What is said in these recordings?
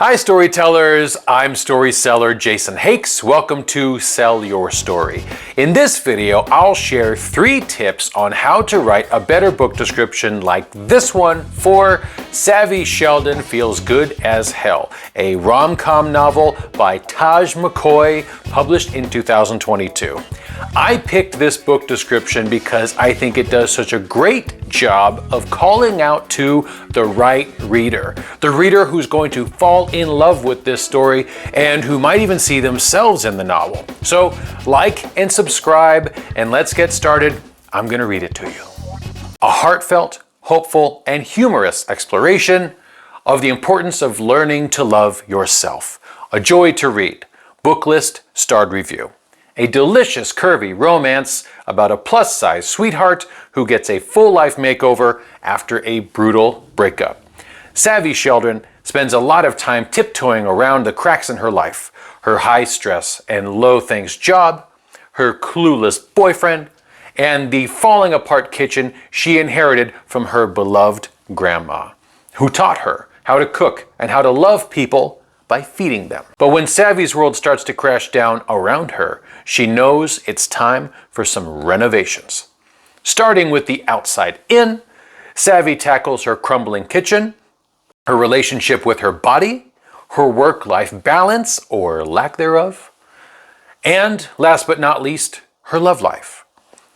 Hi storytellers, I'm Story Seller Jason Hakes. Welcome to Sell Your Story. In this video, I'll share 3 tips on how to write a better book description like this one for Savvy Sheldon Feels Good as Hell, a rom-com novel by Taj McCoy, published in 2022. I picked this book description because I think it does such a great job of calling out to the right reader. The reader who's going to fall in love with this story and who might even see themselves in the novel. So like and subscribe, and let's get started. I'm going to read it to you. A heartfelt, hopeful, and humorous exploration of the importance of learning to love yourself. A joy to read. Book list, starred review. A delicious, curvy romance about a plus-size sweetheart who gets a full life makeover after a brutal breakup. Savvy Sheldon spends a lot of time tiptoeing around the cracks in her life, her high-stress and low-thanks job, her clueless boyfriend, and the falling-apart kitchen she inherited from her beloved grandma, who taught her how to cook and how to love people by feeding them. But when Savvy's world starts to crash down around her, she knows it's time for some renovations. Starting with the outside in, Savvy tackles her crumbling kitchen, her relationship with her body, her work-life balance or lack thereof, and last but not least, her love life.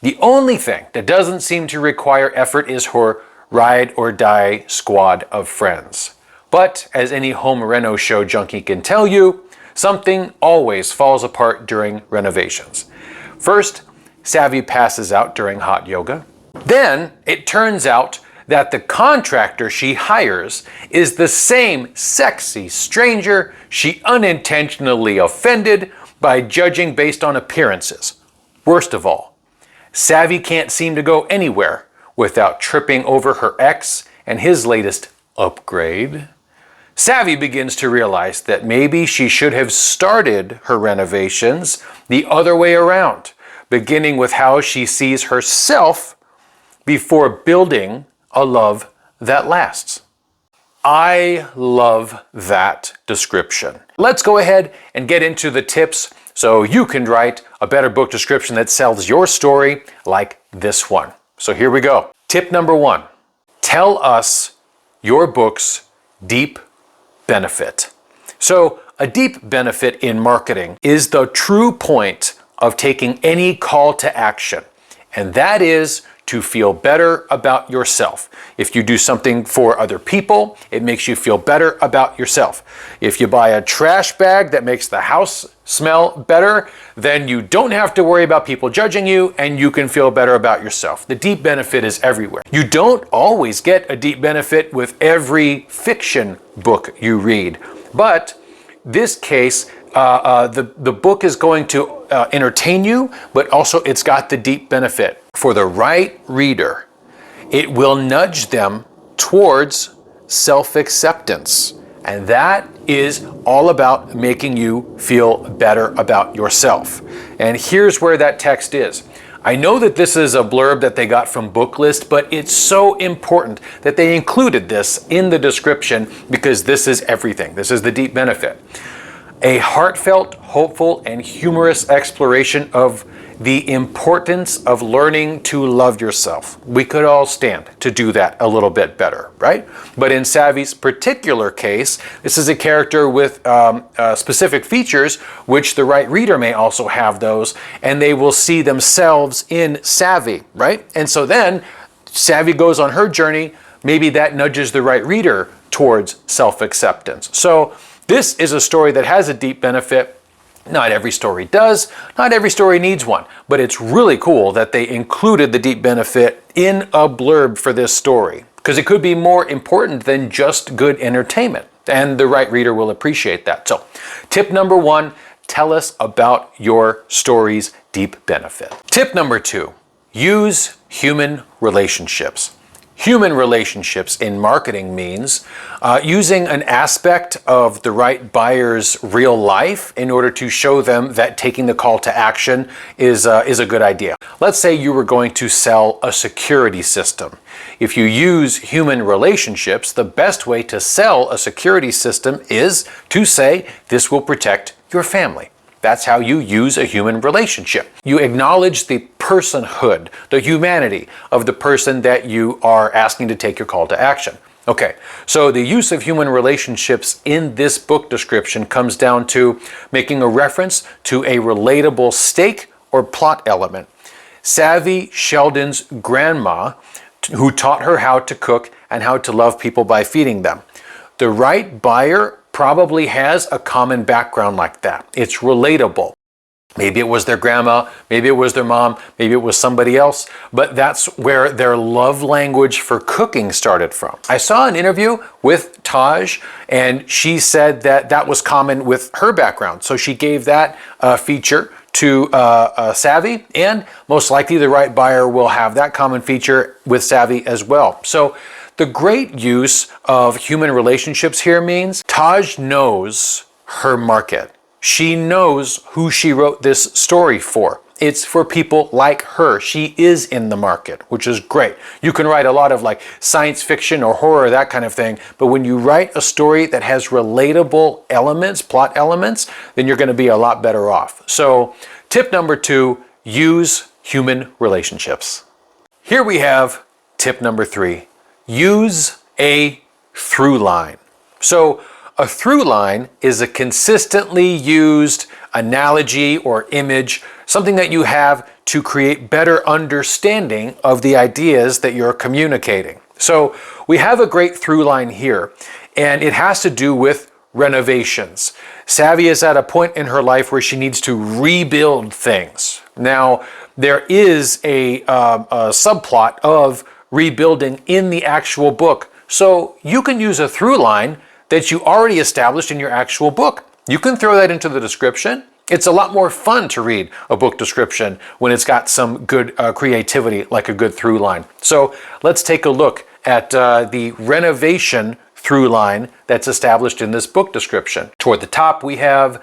The only thing that doesn't seem to require effort is her ride or die squad of friends. But as any home reno show junkie can tell you, something always falls apart during renovations. First, Savvy passes out during hot yoga. Then it turns out that the contractor she hires is the same sexy stranger she unintentionally offended by judging based on appearances. Worst of all, Savvy can't seem to go anywhere without tripping over her ex and his latest upgrade. Savvy begins to realize that maybe she should have started her renovations the other way around, beginning with how she sees herself before building a love that lasts. I love that description. Let's go ahead and get into the tips so you can write a better book description that sells your story like this one. So here we go. Tip number 1, tell us your book's deep benefit. So a deep benefit in marketing is the true point of taking any call to action, and that is to feel better about yourself. If you do something for other people, it makes you feel better about yourself. If you buy a trash bag that makes the house smell better, then you don't have to worry about people judging you and you can feel better about yourself. The deep benefit is everywhere. You don't always get a deep benefit with every fiction book you read, but this case, the book is going to entertain you, but also it's got the deep benefit. For the right reader, it will nudge them towards self-acceptance. And that is all about making you feel better about yourself. And here's where that text is. I know that this is a blurb that they got from Booklist, but it's so important that they included this in the description because this is everything. This is the deep benefit. A heartfelt, hopeful, and humorous exploration of the importance of learning to love yourself. We could all stand to do that a little bit better, right? But in Savvy's particular case, this is a character with specific features, which the right reader may also have those, and they will see themselves in Savvy, right? And so then Savvy goes on her journey. Maybe that nudges the right reader towards self-acceptance. So this is a story that has a deep benefit. Not every story does, not every story needs one, but it's really cool that they included the deep benefit in a blurb for this story, because it could be more important than just good entertainment, and the right reader will appreciate that. So, tip number 1, tell us about your story's deep benefit. Tip number 2, use human relationships. Human relationships in marketing means using an aspect of the right buyer's real life in order to show them that taking the call to action is a good idea. Let's say you were going to sell a security system. If you use human relationships, the best way to sell a security system is to say, this will protect your family. That's how you use a human relationship. You acknowledge the personhood, the humanity of the person that you are asking to take your call to action. Okay, so the use of human relationships in this book description comes down to making a reference to a relatable stake or plot element. Savvy Sheldon's grandma, who taught her how to cook and how to love people by feeding them. The right buyer probably has a common background like that. It's relatable. Maybe it was their grandma, maybe it was their mom, maybe it was somebody else, but that's where their love language for cooking started from. I saw an interview with Taj, and she said that that was common with her background. So she gave that feature to Savvy, and most likely the right buyer will have that common feature with Savvy as well. So the great use of human relationships here means Taj knows her market. She knows who she wrote this story for. It's for people like her. She is in the market, which is great. You can write a lot of like science fiction or horror, that kind of thing, but when you write a story that has relatable elements, plot elements, then you're going to be a lot better off. So tip number 2, use human relationships. Here we have tip number 3. Use a through line. So a through line is a consistently used analogy or image, something that you have to create better understanding of the ideas that you're communicating. So we have a great through line here, and it has to do with renovations. Savvy is at a point in her life where she needs to rebuild things. Now, there is a subplot of rebuilding in the actual book. So you can use a through line that you already established in your actual book. You can throw that into the description. It's a lot more fun to read a book description when it's got some good creativity, like a good through line. So let's take a look at the renovation through line that's established in this book description. Toward the top, we have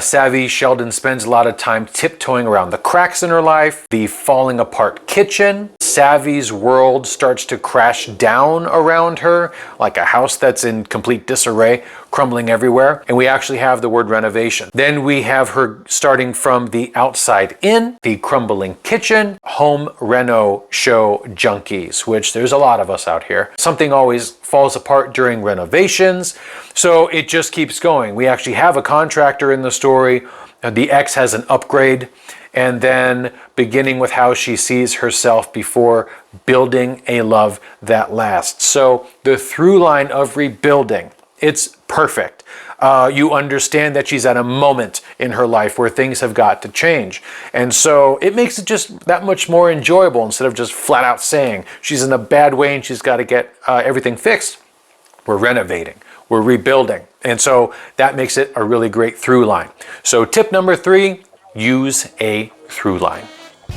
Savvy Sheldon spends a lot of time tiptoeing around the cracks in her life, the falling apart kitchen. Savvy's world starts to crash down around her, like a house that's in complete disarray, crumbling everywhere. And we actually have the word renovation. Then we have her starting from the outside in, the crumbling kitchen, home reno show junkies, which there's a lot of us out here. Something always falls apart during renovations, so it just keeps going. We actually have a contractor in the story. The ex has an upgrade, and then beginning with how she sees herself before building a love that lasts. So the through line of rebuilding, it's perfect. You understand that she's at a moment in her life where things have got to change. And so it makes it just that much more enjoyable instead of just flat out saying she's in a bad way and she's got to get everything fixed. We're renovating, we're rebuilding. And so that makes it a really great through line. So tip number 3, use a through line.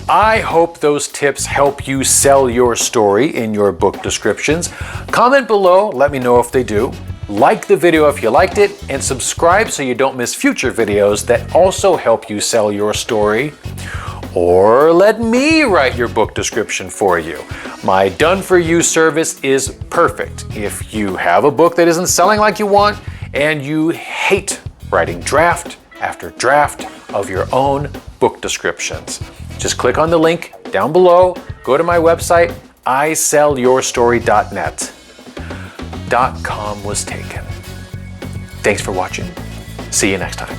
I hope those tips help you sell your story in your book descriptions. Comment below, let me know if they do. Like the video if you liked it, and subscribe so you don't miss future videos that also help you sell your story. Or let me write your book description for you. My done-for-you service is perfect if you have a book that isn't selling like you want and you hate writing draft after draft of your own book descriptions. Just click on the link down below, go to my website, isellyourstory.net. .com was taken. Thanks for watching. See you next time.